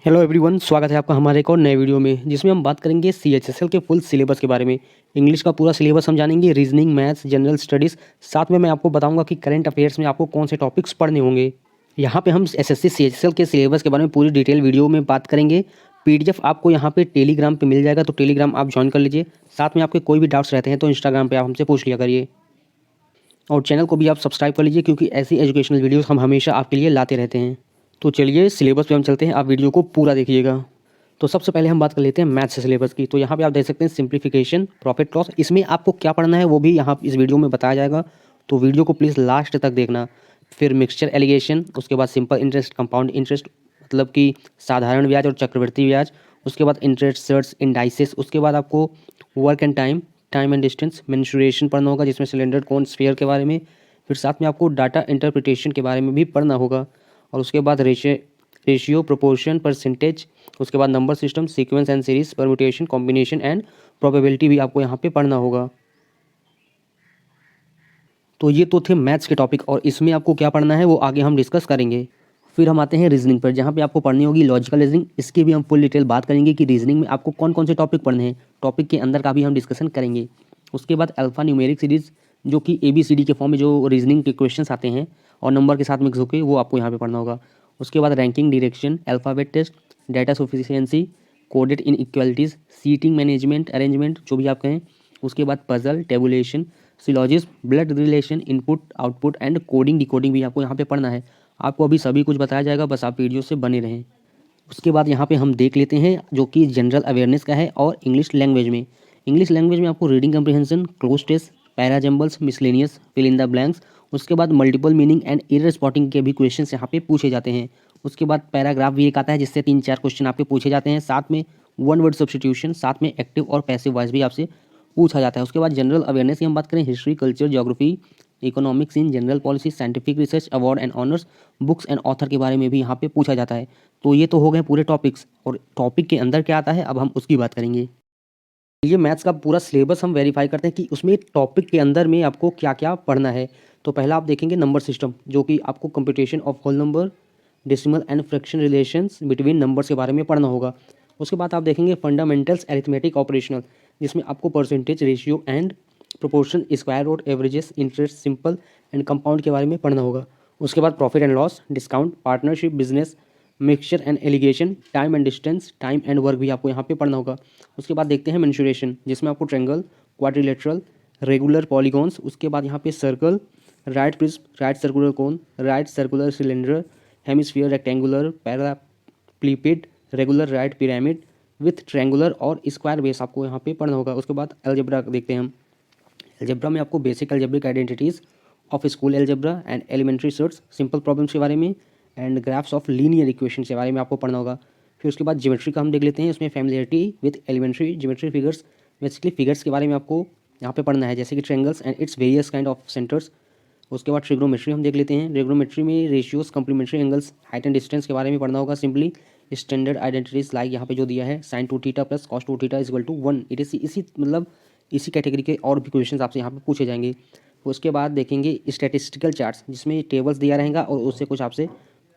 Hello everyone, स्वागत है आपका हमारे एक और नए वीडियो में जिसमें हम बात करेंगे सीएचएसएल के फुल सिलेबस के बारे में। इंग्लिश का पूरा सिलेबस हम जानेंगे, रीजनिंग, मैथ्स, जनरल स्टडीज़। साथ में मैं आपको बताऊंगा कि करंट अफेयर्स में आपको कौन से टॉपिक्स पढ़ने होंगे। यहाँ पे हम एसएससी सीएचएसएल के सिलेबस के बारे में पूरी डिटेल वीडियो में बात करेंगे। पीडीएफ आपको यहाँ पे टेलीग्राम पे मिल जाएगा, तो टेलीग्राम आप ज्वाइन कर लीजिए। साथ में आपके कोई भी डाउट्स रहते हैं तो इंस्टाग्राम पर आप हमसे पूछ लिया करिए। और चैनल को भी आप सब्सक्राइब कर लीजिए, क्योंकि ऐसी एजुकेशनल वीडियोस हम हमेशा आपके लिए लाते रहते हैं। तो चलिए सिलेबस पे हम चलते हैं, आप वीडियो को पूरा देखिएगा। तो सबसे पहले हम बात कर लेते हैं मैथ्स सिलेबस की। तो यहाँ पे आप देख सकते हैं सिंप्लीफिकेशन, प्रॉफिट लॉस। इसमें आपको क्या पढ़ना है वो भी यहाँ इस वीडियो में बताया जाएगा, तो वीडियो को प्लीज़ लास्ट तक देखना। फिर मिक्सचर एलिगेशन, उसके बाद सिंपल इंटरेस्ट, कंपाउंड इंटरेस्ट मतलब कि साधारण ब्याज और चक्रवृद्धि ब्याज। उसके बाद इंटरेस्ट सर्ट्स, इंडाइसिस। उसके बाद आपको work and time, time and distance, mensuration पढ़ना होगा, जिसमें सिलेंडर कोन स्फीयर के बारे में। फिर साथ में आपको डाटा इंटरप्रिटेशन के बारे में भी पढ़ना होगा। और उसके बाद रेशियो, प्रोपोर्शन, परसेंटेज। उसके बाद number system, sequence and series, permutation, combination and probability भी आपको यहाँ पे पढ़ना होगा। तो ये तो थे मैथ्स के टॉपिक, और इसमें आपको क्या पढ़ना है वो आगे हम डिस्कस करेंगे। फिर हम आते हैं रीजनिंग पर, जहाँ पे आपको पढ़नी होगी लॉजिकल रीजनिंग। इसकी भी हम फुल डिटेल बात करेंगे कि रीजनिंग में आपको कौन कौन से टॉपिक पढ़ने हैं, टॉपिक के अंदर का भी हम डिस्कशन करेंगे। उसके बाद अल्फा न्यूमेरिक सीरीज, जो कि ABCD के फॉर्म में जो रीजनिंग के क्वेश्चन आते हैं और नंबर के साथ मिक्स होकर, वो आपको यहाँ पे पढ़ना होगा। उसके बाद ranking, direction, alphabet test, data sufficiency, coded inequalities, seating management, arrangement, जो भी आप कहें। उसके बाद puzzle, tabulation, syllogism, blood relation, input output and coding decoding भी आपको यहाँ पे पढ़ना है। आपको अभी सभी कुछ बताया जाएगा, बस आप वीडियो से बने रहें। उसके बाद यहाँ पे हम देख लेते हैं जो कि जनरल अवेयरनेस का है, और इंग्लिश लैंग्वेज में। इंग्लिश लैंग्वेज में आपको reading comprehension, cloze test, para jumbles, miscellaneous, fill in the blanks. उसके बाद multiple meaning and error spotting के भी क्वेश्चन यहाँ पे पूछे जाते हैं। उसके बाद पैराग्राफ भी एक आता है, जिससे 3-4 क्वेश्चन आपके पूछे जाते हैं। साथ में वन वर्ड सब्स्टिट्यूशन, साथ में एक्टिव और पैसिव वॉइस भी आपसे पूछा जाता है। उसके बाद जनरल अवेयरनेस की हम बात करें, history, culture, geography, economics in general policy, scientific research, award and honours, books and author के बारे में भी यहाँ पे पूछा जाता है। तो ये तो हो गए पूरे टॉपिक्स, और टॉपिक के अंदर क्या आता है अब हम उसकी बात करेंगे। ये मैथ्स का पूरा सिलेबस हम वेरीफाई करते हैं कि उसमें टॉपिक के अंदर में आपको क्या क्या पढ़ना है। तो पहला आप देखेंगे नंबर सिस्टम, जो कि आपको computation of whole number, decimal and fraction relations between numbers के बारे में पढ़ना होगा। उसके बाद आप देखेंगे फंडामेंटल्स अरिथमेटिक ऑपरेशनल, जिसमें आपको percentage, ratio and proportion, square root, averages, interest, simple and compound के बारे में पढ़ना होगा। उसके बाद profit and loss, discount, partnership, business, mixture and alligation, time and distance, time and work भी आपको यहाँ पे पढ़ना होगा। उसके बाद देखते हैं मेंसुरेशन, जिसमें आपको ट्रायंगल, क्वाड्रिलेटरल, रेगुलर पॉलीगॉन्स, उसके बाद यहाँ पे circle, right prism, right circular cone, right circular cylinder, hemisphere, rectangular, parallelepiped, regular right pyramid with triangular और स्क्वायर बेस आपको यहाँ पे पढ़ना होगा। उसके बाद अलजेब्रा देखते हैं हम। अलजेब्रा में आपको basic algebraic identities of school algebra and elementary surds, simple problems के बारे में and graphs of linear equation के बारे में आपको पढ़ना होगा। फिर उसके बाद ज्योमेट्री का हम देख लेते हैं, उसमें familiarity with elementary geometry figures, basically figures के बारे में आपको यहाँ पे पढ़ना है, जैसे कि triangles and its various kind of centres. उसके बाद ट्रिग्नोमेट्री हम देख लेते हैं। ट्रिग्नोमेट्री में ratios, complementary angles, height and distance के बारे में पढ़ना होगा। सिंपली स्टैंडर्ड आइडेंटिटीज लाइक यहाँ पे जो दिया है sine 2 theta plus cos 2 theta is equal to 1, it इसी मतलब इसी कैटेगरी के और भी क्वेश्चन आपसे यहाँ पे पूछे जाएंगे। उसके बाद देखेंगे स्टैटिस्टिकल चार्ट्स, जिसमें टेबल्स दिया रहेगा और उससे कुछ आपसे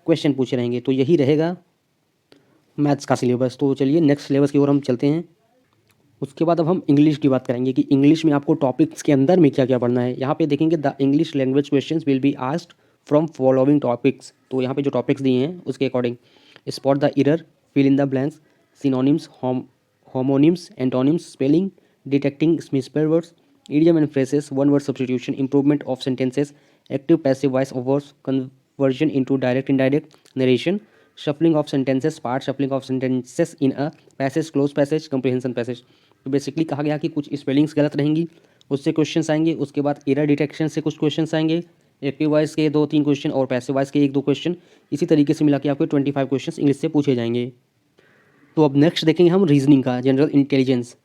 क्वेश्चन पूछे रहेंगे। तो यही रहेगा मैथ्स का सिलेबस। तो चलिए नेक्स्ट सिलेबस की ओर हम चलते हैं। उसके बाद अब हम इंग्लिश की बात करेंगे कि इंग्लिश में आपको टॉपिक्स के अंदर में क्या क्या पढ़ना है। यहाँ पे देखेंगे the English language questions will be asked from following topics. तो यहाँ पे जो टॉपिक्स दिए हैं उसके according, spot the error, fill in the blanks, synonyms, homonyms, antonyms, spelling, detecting misspelled words, idiom and phrases, one word substitution, improvement of sentences, active passive voice of words, conversion into direct indirect narration, shuffling of sentences, part shuffling of sentences in a passage, close passage, comprehension passage। तो basically कहा गया कि कुछ spellings गलत रहेंगी, उससे questions आएंगे। उसके बाद एरर डिटेक्शन से कुछ क्वेश्चंस आएंगे, एक्टिव वॉइस के 2-3 क्वेश्चन और पैसिव वॉइस के 1-2 क्वेश्चन। इसी तरीके से मिला के आपको 25 क्वेश्चंस इंग्लिश से पूछे जाएंगे। तो अब नेक्स्ट देखेंगे हम रीजनिंग का, जनरल इंटेलिजेंस।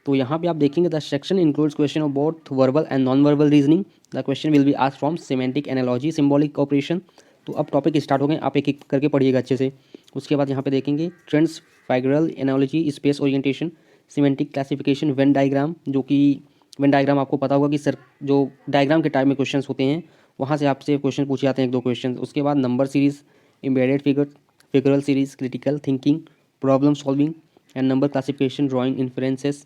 तो यहाँ पे आप देखेंगे the section includes question of both verbal and non verbal reasoning. The question will be asked from semantic analogy, symbolic operation. तो अब टॉपिक स्टार्ट हो गए, आप एक एक करके पढ़िएगा अच्छे से। उसके बाद यहाँ पे देखेंगे trends, figural analogy, space orientation, semantic classification, Venn diagram, जो कि वेन डायग्राम आपको पता होगा कि सर जो डायग्राम के टाइप में क्वेश्चंस होते हैं वहाँ से आपसे क्वेश्चन पूछे जाते हैं 1-2 क्वेश्चन। उसके बाद number series, embedded figure, figural series, critical thinking, problem solving and number classification, drawing inferences,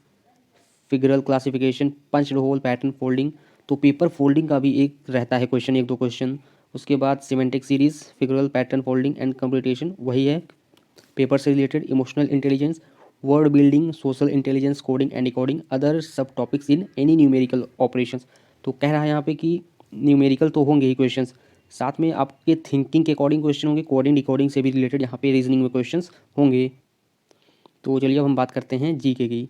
figural classification, punch hole pattern folding. तो पेपर फोल्डिंग का भी एक रहता है क्वेश्चन, एक दो क्वेश्चन। उसके बाद semantic series, figural pattern folding and completion, वही है पेपर से related. Emotional intelligence, word building, social intelligence, coding and decoding, other sub topics in any numerical operations. तो कह रहा है यहाँ पे कि न्यूमेरिकल तो होंगे ही क्वेश्चंस, साथ में आपके थिंकिंग के अकॉर्डिंग क्वेश्चन होंगे, कोडिंग डिकोडिंग से भी रिलेटेड यहाँ पे रीजनिंग में क्वेश्चंस होंगे। तो चलिए अब हम बात करते हैं जीके की।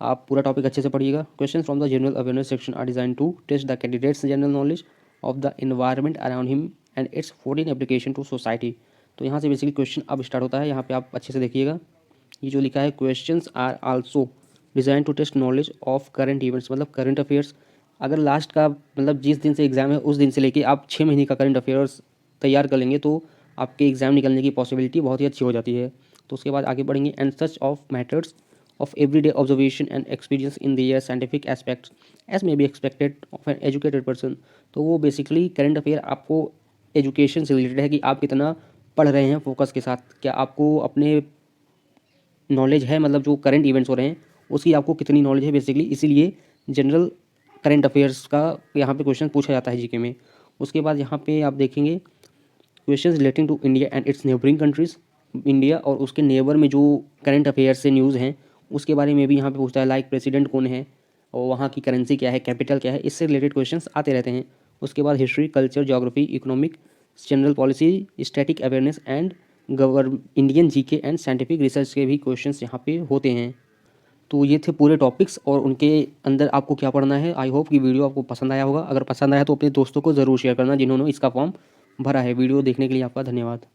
आप पूरा टॉपिक अच्छे से पढ़िएगा। Question from the general awareness section are design to test the candidates general knowledge of the environment around him and its foreign application to society. तो यहाँ से बेसिकली क्वेश्चन अब स्टार्ट होता है। यहाँ पे आप अच्छे से देखिएगा, ये जो लिखा है questions are also design to test knowledge of current events, मतलब करंट अफेयर्स। अगर लास्ट का मतलब जिस दिन से एग्जाम है उस दिन से लेके आप 6 महीने का करंट अफेयर्स तैयार कर लेंगे तो आपके एग्जाम निकलने की पॉसिबिलिटी बहुत ही अच्छी हो जाती है। तो उसके बाद आगे बढ़ेंगे। And such of matters of everyday observation and experience in their scientific aspects as may be expected of an educated person। तो वो बेसिकली करंट अफेयर आपको एजुकेशन से रिलेटेड है कि आप कितना पढ़ रहे हैं फोकस के साथ, क्या आपको अपने नॉलेज है, मतलब जो करंट इवेंट्स हो रहे हैं उसकी आपको कितनी नॉलेज है बेसिकली, इसीलिए जनरल करंट अफेयर्स का यहाँ पे क्वेश्चन पूछा जाता है जीके में। उसके बाद यहाँ पे आप देखेंगे question relating to India and its neighbouring countries, India और उसके नेबर में जो करंट अफेयर्स से न्यूज़ हैं उसके बारे में भी यहाँ पे पूछता है, लाइक प्रेसिडेंट कौन है और वहाँ की करेंसी क्या है, कैपिटल क्या है, इससे रिलेटेड क्वेश्चंस आते रहते हैं। उसके बाद history, culture, geography, economic, general policy, static awareness and Indian GK and scientific research के भी क्वेश्चंस यहाँ पे होते हैं। तो ये थे पूरे टॉपिक्स और उनके अंदर आपको क्या पढ़ना है। आई होप कि वीडियो आपको पसंद आया होगा। अगर पसंद आया तो अपने दोस्तों को ज़रूर शेयर करना जिन्होंने इसका फॉर्म भरा है। वीडियो देखने के लिए आपका धन्यवाद।